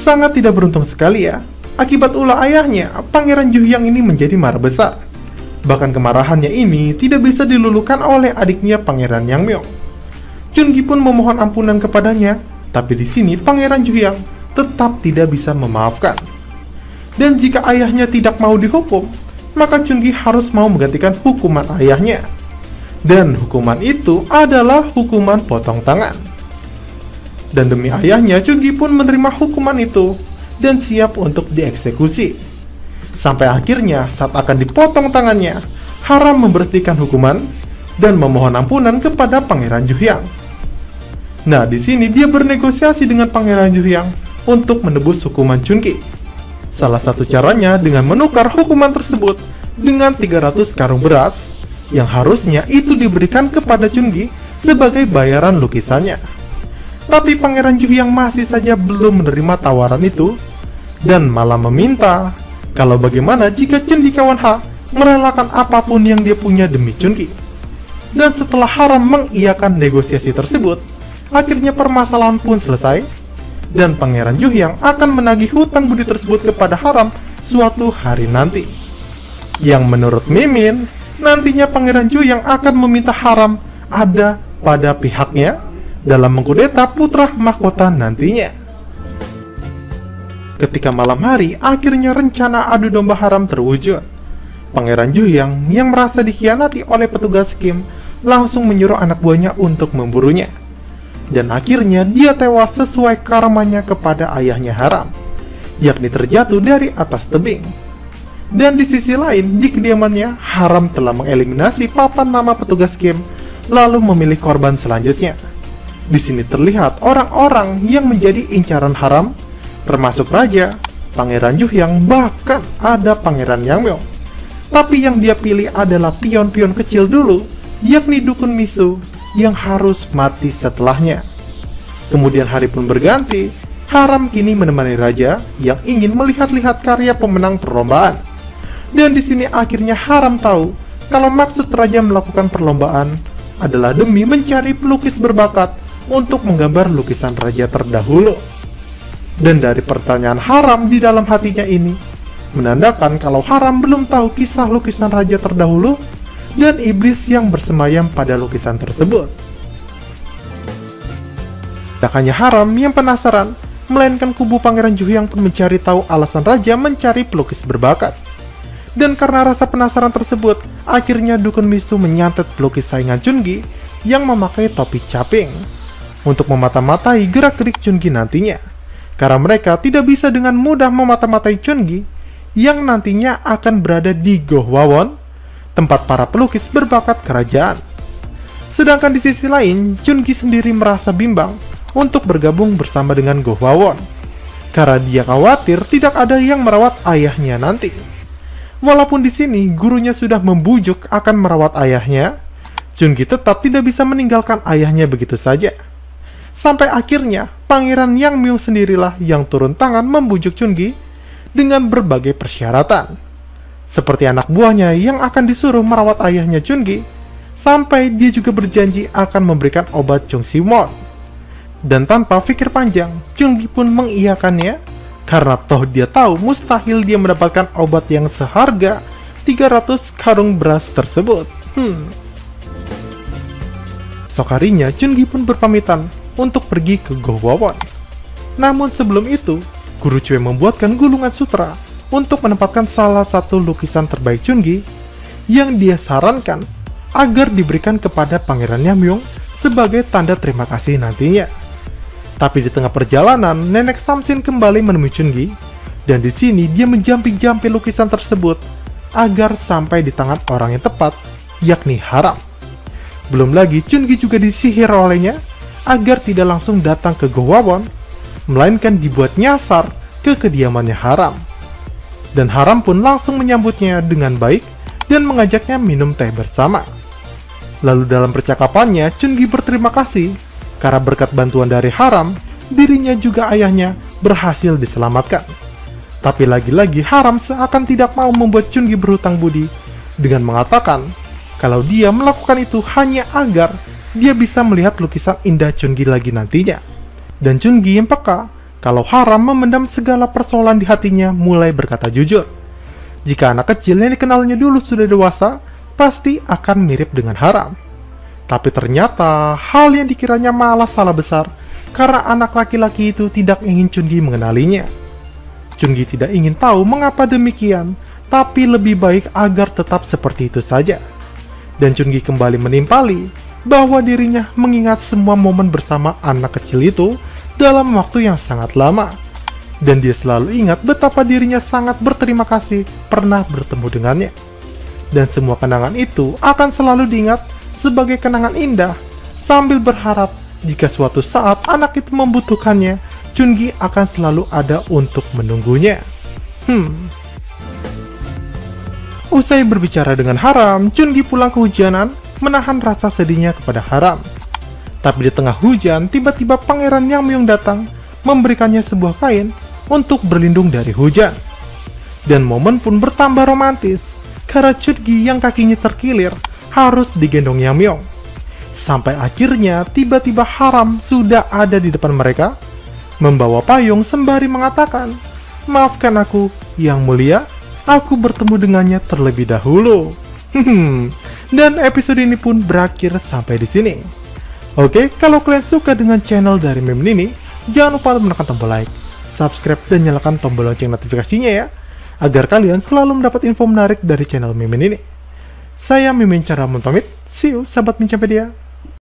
Sangat tidak beruntung sekali ya. Akibat ulah ayahnya, Pangeran Juhyang ini menjadi marah besar. Bahkan kemarahannya ini tidak bisa diluluhkan oleh adiknya Pangeran Yangmyeong. Chungi pun memohon ampunan kepadanya, tapi di sini Pangeran Juhyang tetap tidak bisa memaafkan. Dan jika ayahnya tidak mau dihukum, maka Chungi harus mau menggantikan hukuman ayahnya. Dan hukuman itu adalah hukuman potong tangan. Dan demi ayahnya, Chungi pun menerima hukuman itu dan siap untuk dieksekusi. Sampai akhirnya saat akan dipotong tangannya, Haram memberhentikan hukuman dan memohon ampunan kepada Pangeran Juhyang. Nah, di sini dia bernegosiasi dengan Pangeran Juhyang untuk menebus hukuman Chungi. Salah satu caranya dengan menukar hukuman tersebut dengan 300 karung beras yang harusnya itu diberikan kepada Chungi sebagai bayaran lukisannya. Tapi Pangeran Juhyang masih saja belum menerima tawaran itu dan malah meminta kalau bagaimana jika Cendikawan Ha merelakan apapun yang dia punya demi Chungi. Dan setelah Haram mengiyakan negosiasi tersebut, akhirnya permasalahan pun selesai dan Pangeran Juhyang akan menagih hutang budi tersebut kepada Haram suatu hari nanti. Yang menurut Mimin, nantinya Pangeran Juhyang akan meminta Haram ada pada pihaknya dalam mengkudeta putra mahkota nantinya. Ketika malam hari, akhirnya rencana adu domba Haram terwujud. Pangeran Juhyang yang merasa dikhianati oleh petugas Kim langsung menyuruh anak buahnya untuk memburunya. Dan akhirnya dia tewas sesuai karmanya kepada ayahnya Haram, yakni terjatuh dari atas tebing. Dan di sisi lain, di kediamannya, Haram telah mengeliminasi papan nama petugas Kim, lalu memilih korban selanjutnya. Di sini terlihat orang-orang yang menjadi incaran Haram, termasuk Raja, Pangeran Juhyang, bahkan ada Pangeran Yangmyeong. Tapi yang dia pilih adalah pion-pion kecil dulu, yakni Dukun Misu, yang harus mati setelahnya. Kemudian hari pun berganti, Haram kini menemani Raja yang ingin melihat-lihat karya pemenang perlombaan. Dan di sini akhirnya Haram tahu kalau maksud Raja melakukan perlombaan adalah demi mencari pelukis berbakat untuk menggambar lukisan Raja terdahulu. Dan dari pertanyaan Haram di dalam hatinya ini, menandakan kalau Haram belum tahu kisah lukisan Raja terdahulu dan iblis yang bersemayam pada lukisan tersebut. Tak hanya Haram yang penasaran, melainkan kubu Pangeran Juhyang pun mencari tahu alasan Raja mencari pelukis berbakat. Dan karena rasa penasaran tersebut, akhirnya Dukun Misu menyantet pelukis saingan Chungi yang memakai topi caping untuk memata-matai gerak-gerik Chungi nantinya. Karena mereka tidak bisa dengan mudah memata-matai Chungi yang nantinya akan berada di Gohwawon, tempat para pelukis berbakat kerajaan. Sedangkan di sisi lain, Chungi sendiri merasa bimbang untuk bergabung bersama dengan Gohwawon, karena dia khawatir tidak ada yang merawat ayahnya nanti. Walaupun di sini gurunya sudah membujuk akan merawat ayahnya, Chungi tetap tidak bisa meninggalkan ayahnya begitu saja. Sampai akhirnya Pangeran Yangmyeong sendirilah yang turun tangan membujuk Chungi dengan berbagai persyaratan. Seperti anak buahnya yang akan disuruh merawat ayahnya Chungi, sampai dia juga berjanji akan memberikan obat Chungsimon. Dan tanpa pikir panjang, Chungi pun mengiyakannya, karena toh dia tahu mustahil dia mendapatkan obat yang seharga 300 karung beras tersebut. Esok harinya, Chungi pun berpamitan untuk pergi ke Gohwawon. Namun sebelum itu, Guru Chue membuatkan gulungan sutra untuk menempatkan salah satu lukisan terbaik Chungi yang dia sarankan agar diberikan kepada Pangeran Yangmyeong sebagai tanda terima kasih nantinya. Tapi di tengah perjalanan, Nenek Samsin kembali menemui Chungi, dan di sini dia menjampi-jampi lukisan tersebut agar sampai di tangan orang yang tepat, yakni Haram. Belum lagi Chungi juga disihir olehnya agar tidak langsung datang ke Gohwawon, melainkan dibuat nyasar ke kediamannya Haram. Dan Haram pun langsung menyambutnya dengan baik dan mengajaknya minum teh bersama. Lalu dalam percakapannya, Chungi berterima kasih karena berkat bantuan dari Haram, dirinya juga ayahnya berhasil diselamatkan. Tapi lagi-lagi Haram seakan tidak mau membuat Chungi berhutang budi dengan mengatakan kalau dia melakukan itu hanya agar dia bisa melihat lukisan indah Chungi lagi nantinya. Dan Chungi yang peka kalau Haram memendam segala persoalan di hatinya mulai berkata jujur. Jika anak kecil yang dikenalnya dulu sudah dewasa, pasti akan mirip dengan Haram. Tapi ternyata hal yang dikiranya malah salah besar karena anak laki-laki itu tidak ingin Chun-gi mengenalinya. Chun-gi tidak ingin tahu mengapa demikian, tapi lebih baik agar tetap seperti itu saja. Dan Chun-gi kembali menimpali bahwa dirinya mengingat semua momen bersama anak kecil itu dalam waktu yang sangat lama. Dan dia selalu ingat betapa dirinya sangat berterima kasih pernah bertemu dengannya. Dan semua kenangan itu akan selalu diingat sebagai kenangan indah, sambil berharap jika suatu saat anak itu membutuhkannya, Chun-gi akan selalu ada untuk menunggunya. Usai berbicara dengan Haram, Chun-gi pulang kehujanan, menahan rasa sedihnya kepada Haram. Tapi di tengah hujan, tiba-tiba Pangeran Yang Myung datang, memberikannya sebuah kain untuk berlindung dari hujan. Dan momen pun bertambah romantis, karena Chun-gi yang kakinya terkilir harus digendong Yang Myung. Sampai akhirnya tiba-tiba Haram sudah ada di depan mereka, membawa payung sembari mengatakan, "Maafkan aku, Yang Mulia, aku bertemu dengannya terlebih dahulu." Dan episode ini pun berakhir sampai di sini. Oke, kalau kalian suka dengan channel dari Mimin ini, jangan lupa menekan tombol like, subscribe, dan nyalakan tombol lonceng notifikasinya ya, agar kalian selalu mendapat info menarik dari channel Mimin ini. Saya Mimin Cara pamit, see you sahabat Mincapedia.